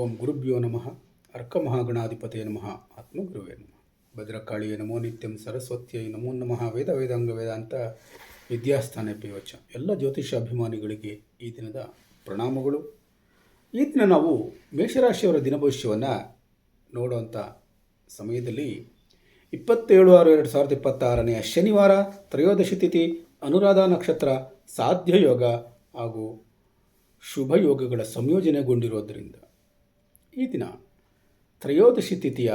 ಓಂ ಗುರುಭ್ಯೋ ನಮಃ ಅರ್ಕಮಹಾಗಣಾಧಿಪತೇ ನಮಃ ಆತ್ಮಗುರುವೇ ನಮಃ ಭದ್ರಕಾಳಿಯೇ ನಮೋ ನಿತ್ಯಂ ಸರಸ್ವತ್ಯೈ ನಮೋ ನಮಃ ವೇದ ವೇದಾಂಗ ವೇದಾಂತ ವಿದ್ಯಾಸ್ಥಾನ ಪಿವಚ. ಎಲ್ಲ ಜ್ಯೋತಿಷ ಅಭಿಮಾನಿಗಳಿಗೆ ಈ ದಿನದ ಪ್ರಣಾಮಗಳು. ಈ ದಿನ ನಾವು ಮೇಷರಾಶಿಯವರ ದಿನಭವಿಷ್ಯವನ್ನು ನೋಡುವಂಥ ಸಮಯದಲ್ಲಿ 27/6/2026 ಶನಿವಾರ, ತ್ರಯೋದಶಿ ತಿಥಿ, ಅನುರಾಧ ನಕ್ಷತ್ರ, ಸಾಧ್ಯ ಯೋಗ ಹಾಗೂ ಶುಭ ಯೋಗಗಳ ಸಂಯೋಜನೆಗೊಂಡಿರೋದರಿಂದ ಈ ದಿನ ತ್ರಯೋದಶಿ ತಿಥಿಯ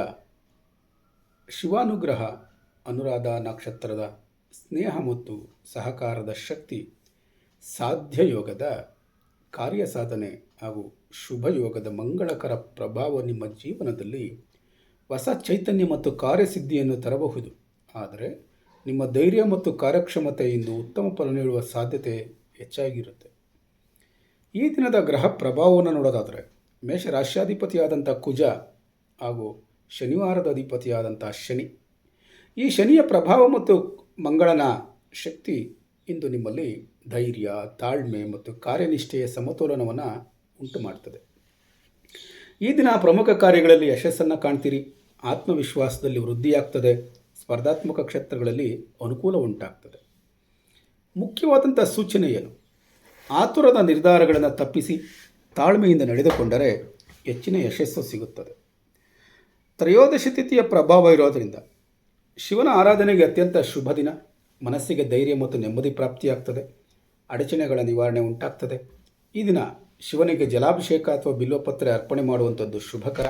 ಶಿವಾನುಗ್ರಹ, ಅನುರಾಧ ನಕ್ಷತ್ರದ ಸ್ನೇಹ ಮತ್ತು ಸಹಕಾರದ ಶಕ್ತಿ, ಸಾಧ್ಯ ಯೋಗದ ಕಾರ್ಯಸಾಧನೆ ಹಾಗೂ ಶುಭ ಯೋಗದ ಮಂಗಳಕರ ಪ್ರಭಾವ ನಿಮ್ಮ ಜೀವನದಲ್ಲಿ ಹೊಸ ಚೈತನ್ಯ ಮತ್ತು ಕಾರ್ಯಸಿದ್ಧಿಯನ್ನು ತರಬಹುದು. ಆದರೆ ನಿಮ್ಮ ಧೈರ್ಯ ಮತ್ತು ಕಾರ್ಯಕ್ಷಮತೆಯಿಂದ ಉತ್ತಮ ಫಲ ನೀಡುವ ಸಾಧ್ಯತೆ ಹೆಚ್ಚಾಗಿರುತ್ತೆ. ಈ ದಿನದ ಗ್ರಹ ಪ್ರಭಾವವನ್ನು ನೋಡೋದಾದರೆ ಮೇಷರಾಶ್ಯಾಧಿಪತಿಯಾದಂಥ ಕುಜ ಹಾಗೂ ಶನಿವಾರದ ಅಧಿಪತಿಯಾದಂಥ ಶನಿ. ಈ ಶನಿಯ ಪ್ರಭಾವ ಮತ್ತು ಮಂಗಳನ ಶಕ್ತಿ ಇಂದು ನಿಮ್ಮಲ್ಲಿ ಧೈರ್ಯ, ತಾಳ್ಮೆ ಮತ್ತು ಕಾರ್ಯನಿಷ್ಠೆಯ ಸಮತೋಲನವನ್ನು ಉಂಟು ಮಾಡ್ತದೆ. ಈ ದಿನ ಪ್ರಮುಖ ಕಾರ್ಯಗಳಲ್ಲಿ ಯಶಸ್ಸನ್ನು ಕಾಣ್ತೀರಿ. ಆತ್ಮವಿಶ್ವಾಸದಲ್ಲಿ ವೃದ್ಧಿಯಾಗ್ತದೆ. ಸ್ಪರ್ಧಾತ್ಮಕ ಕ್ಷೇತ್ರಗಳಲ್ಲಿ ಅನುಕೂಲ ಉಂಟಾಗ್ತದೆ. ಮುಖ್ಯವಾದಂಥ ಸೂಚನೆ ಏನು? ಆತುರದ ನಿರ್ಧಾರಗಳನ್ನು ತಪ್ಪಿಸಿ ತಾಳ್ಮೆಯಿಂದ ನಡೆದುಕೊಂಡರೆ ಹೆಚ್ಚಿನ ಯಶಸ್ಸು ಸಿಗುತ್ತದೆ. ತ್ರಯೋದಶಿ ತಿಥಿಯ ಪ್ರಭಾವ ಇರೋದರಿಂದ ಶಿವನ ಆರಾಧನೆಗೆ ಅತ್ಯಂತ ಶುಭ ದಿನ. ಮನಸ್ಸಿಗೆ ಧೈರ್ಯ ಮತ್ತು ನೆಮ್ಮದಿ ಪ್ರಾಪ್ತಿಯಾಗ್ತದೆ. ಅಡಚಣೆಗಳ ನಿವಾರಣೆ ಉಂಟಾಗ್ತದೆ. ಈ ದಿನ ಶಿವನಿಗೆ ಜಲಾಭಿಷೇಕ ಅಥವಾ ಬಿಲ್ವಪತ್ರೆ ಅರ್ಪಣೆ ಮಾಡುವಂಥದ್ದು ಶುಭಕರ.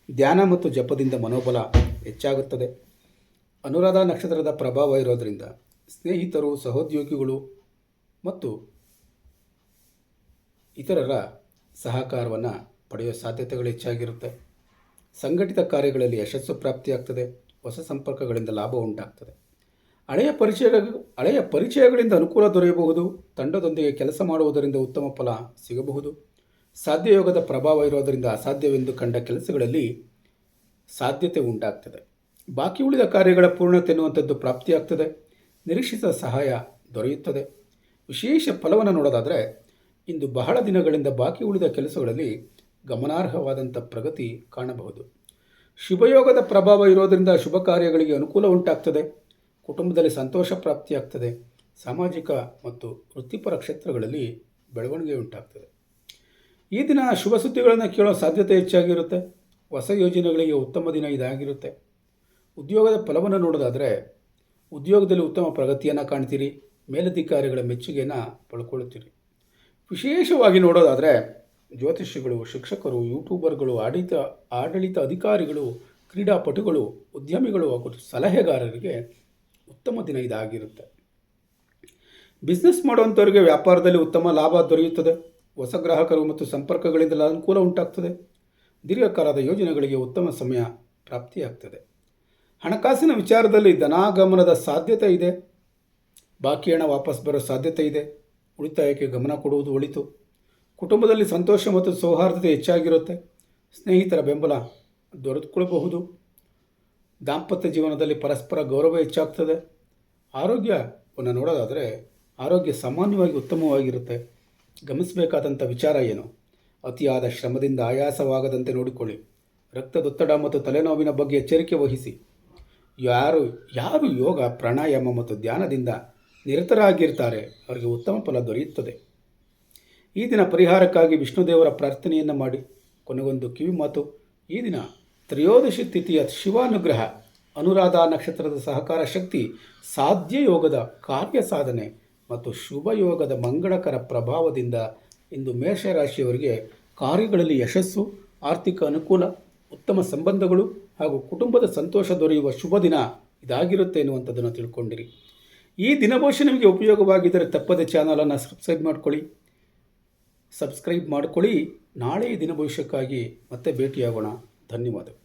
ಧ್ಯಾನ ಮತ್ತು ಜಪದಿಂದ ಮನೋಬಲ ಹೆಚ್ಚಾಗುತ್ತದೆ. ಅನುರಾಧ ನಕ್ಷತ್ರದ ಪ್ರಭಾವ ಇರೋದರಿಂದ ಸ್ನೇಹಿತರು, ಸಹೋದ್ಯೋಗಿಗಳು ಮತ್ತು ಇತರರ ಸಹಕಾರವನ್ನು ಪಡೆಯುವ ಸಾಧ್ಯತೆಗಳು ಹೆಚ್ಚಾಗಿರುತ್ತೆ. ಸಂಘಟಿತ ಕಾರ್ಯಗಳಲ್ಲಿ ಯಶಸ್ಸು ಪ್ರಾಪ್ತಿಯಾಗ್ತದೆ. ಹೊಸ ಸಂಪರ್ಕಗಳಿಂದ ಲಾಭ ಉಂಟಾಗ್ತದೆ. ಹಳೆಯ ಪರಿಚಯಗಳಿಂದ ಅನುಕೂಲ ದೊರೆಯಬಹುದು. ತಂಡದೊಂದಿಗೆ ಕೆಲಸ ಮಾಡುವುದರಿಂದ ಉತ್ತಮ ಫಲ ಸಿಗಬಹುದು. ಸಾಧ್ಯ ಯೋಗದ ಪ್ರಭಾವ ಇರೋದರಿಂದ ಅಸಾಧ್ಯವೆಂದು ಕಂಡ ಕೆಲಸಗಳಲ್ಲಿ ಸಾಧ್ಯತೆ ಉಂಟಾಗ್ತದೆ. ಬಾಕಿ ಉಳಿದ ಕಾರ್ಯಗಳ ಪೂರ್ಣತೆ ಎನ್ನುವಂಥದ್ದು ಪ್ರಾಪ್ತಿಯಾಗ್ತದೆ. ನಿರೀಕ್ಷಿತ ಸಹಾಯ ದೊರೆಯುತ್ತದೆ. ವಿಶೇಷ ಫಲವನ್ನು ನೋಡೋದಾದರೆ ಇಂದು ಬಹಳ ದಿನಗಳಿಂದ ಬಾಕಿ ಉಳಿದ ಕೆಲಸಗಳಲ್ಲಿ ಗಮನಾರ್ಹವಾದಂಥ ಪ್ರಗತಿ ಕಾಣಬಹುದು. ಶುಭಯೋಗದ ಪ್ರಭಾವ ಇರೋದರಿಂದ ಶುಭ ಕಾರ್ಯಗಳಿಗೆ ಅನುಕೂಲ ಉಂಟಾಗ್ತದೆ. ಕುಟುಂಬದಲ್ಲಿ ಸಂತೋಷ ಪ್ರಾಪ್ತಿಯಾಗ್ತದೆ. ಸಾಮಾಜಿಕ ಮತ್ತು ವೃತ್ತಿಪರ ಕ್ಷೇತ್ರಗಳಲ್ಲಿ ಬೆಳವಣಿಗೆ ಉಂಟಾಗ್ತದೆ. ಈ ದಿನ ಶುಭ ಸುದ್ದಿಗಳನ್ನು ಕೇಳೋ ಸಾಧ್ಯತೆ ಹೆಚ್ಚಾಗಿರುತ್ತೆ. ಹೊಸ ಯೋಜನೆಗಳಿಗೆ ಉತ್ತಮ ದಿನ ಇದಾಗಿರುತ್ತೆ. ಉದ್ಯೋಗದ ಫಲವನ್ನು ನೋಡೋದಾದರೆ ಉದ್ಯೋಗದಲ್ಲಿ ಉತ್ತಮ ಪ್ರಗತಿಯನ್ನು ಕಾಣ್ತೀರಿ. ಮೇಲಧಿಕಾರಿಗಳ ಮೆಚ್ಚುಗೆಯನ್ನು ಪಡ್ಕೊಳ್ತೀರಿ. ವಿಶೇಷವಾಗಿ ನೋಡೋದಾದರೆ ಜ್ಯೋತಿಷಿಗಳು, ಶಿಕ್ಷಕರು, ಯೂಟ್ಯೂಬರ್ಗಳು, ಆಡಳಿತ ಅಧಿಕಾರಿಗಳು, ಕ್ರೀಡಾಪಟುಗಳು, ಉದ್ಯಮಿಗಳು ಹಾಗೂ ಸಲಹೆಗಾರರಿಗೆ ಉತ್ತಮ ದಿನ ಇದಾಗಿರುತ್ತೆ. ಬಿಸ್ನೆಸ್ ಮಾಡುವಂಥವರಿಗೆ ವ್ಯಾಪಾರದಲ್ಲಿ ಉತ್ತಮ ಲಾಭ ದೊರೆಯುತ್ತದೆ. ಹೊಸ ಗ್ರಾಹಕರು ಮತ್ತು ಸಂಪರ್ಕಗಳಿಂದ ಅನುಕೂಲ ಉಂಟಾಗ್ತದೆ. ದೀರ್ಘಕಾಲದ ಯೋಜನೆಗಳಿಗೆ ಉತ್ತಮ ಸಮಯ ಪ್ರಾಪ್ತಿಯಾಗ್ತದೆ. ಹಣಕಾಸಿನ ವಿಚಾರದಲ್ಲಿ ಧನಾಗಮನದ ಸಾಧ್ಯತೆ ಇದೆ. ಬಾಕಿ ಹಣ ವಾಪಸ್ ಬರೋ ಸಾಧ್ಯತೆ ಇದೆ. ಉಳಿತಾಯಕ್ಕೆ ಗಮನ ಕೊಡುವುದು ಒಳಿತು. ಕುಟುಂಬದಲ್ಲಿ ಸಂತೋಷ ಮತ್ತು ಸೌಹಾರ್ದತೆ ಹೆಚ್ಚಾಗಿರುತ್ತೆ. ಸ್ನೇಹಿತರ ಬೆಂಬಲ ದೊರೆತುಕೊಳ್ಳಬಹುದು. ದಾಂಪತ್ಯ ಜೀವನದಲ್ಲಿ ಪರಸ್ಪರ ಗೌರವ ಹೆಚ್ಚಾಗ್ತದೆ. ಆರೋಗ್ಯವನ್ನು ನೋಡೋದಾದರೆ ಆರೋಗ್ಯ ಸಾಮಾನ್ಯವಾಗಿ ಉತ್ತಮವಾಗಿರುತ್ತೆ. ಗಮನಿಸಬೇಕಾದಂಥ ವಿಚಾರ ಏನು? ಅತಿಯಾದ ಶ್ರಮದಿಂದ ಆಯಾಸವಾಗದಂತೆ ನೋಡಿಕೊಳ್ಳಿ. ರಕ್ತದೊತ್ತಡ ಮತ್ತು ತಲೆನೋವಿನ ಬಗ್ಗೆ ಎಚ್ಚರಿಕೆ ವಹಿಸಿ. ಯಾರು ಯೋಗ, ಪ್ರಾಣಾಯಾಮ ಮತ್ತು ಧ್ಯಾನದಿಂದ ನಿರತರಾಗಿರ್ತಾರೆ ಅವರಿಗೆ ಉತ್ತಮ ಫಲ ದೊರೆಯುತ್ತದೆ. ಈ ದಿನ ಪರಿಹಾರಕ್ಕಾಗಿ ವಿಷ್ಣುದೇವರ ಪ್ರಾರ್ಥನೆಯನ್ನು ಮಾಡಿ. ಕೊನೆಗೊಂದು ಕಿವಿ ಮಾತು. ಈ ದಿನ ತ್ರಯೋದಶಿ ತಿಥಿಯ ಶಿವಾನುಗ್ರಹ, ಅನುರಾಧ ನಕ್ಷತ್ರದ ಸಹಕಾರ ಶಕ್ತಿ, ಸಾಧ್ಯ ಯೋಗದ ಕಾರ್ಯಸಾಧನೆ ಮತ್ತು ಶುಭ ಯೋಗದ ಮಂಗಳಕರ ಪ್ರಭಾವದಿಂದ ಇಂದು ಮೇಷರಾಶಿಯವರಿಗೆ ಕಾರ್ಯಗಳಲ್ಲಿ ಯಶಸ್ಸು, ಆರ್ಥಿಕ ಅನುಕೂಲ, ಉತ್ತಮ ಸಂಬಂಧಗಳು ಹಾಗೂ ಕುಟುಂಬದ ಸಂತೋಷ ದೊರೆಯುವ ಶುಭ ದಿನ ಇದಾಗಿರುತ್ತೆ ಎನ್ನುವಂಥದ್ದನ್ನು ತಿಳ್ಕೊಂಡಿರಿ. ಈ ದಿನಭವಿಷ್ಯ ನಿಮಗೆ ಉಪಯೋಗವಾಗಿದ್ದರೆ ತಪ್ಪದೆ ಚಾನಲನ್ನು ಸಬ್ಸ್ಕ್ರೈಬ್ ಮಾಡಿಕೊಳ್ಳಿ. ನಾಳೆ ದಿನ ಭವಿಷ್ಯಕ್ಕಾಗಿ ಮತ್ತೆ ಭೇಟಿಯಾಗೋಣ. ಧನ್ಯವಾದಗಳು.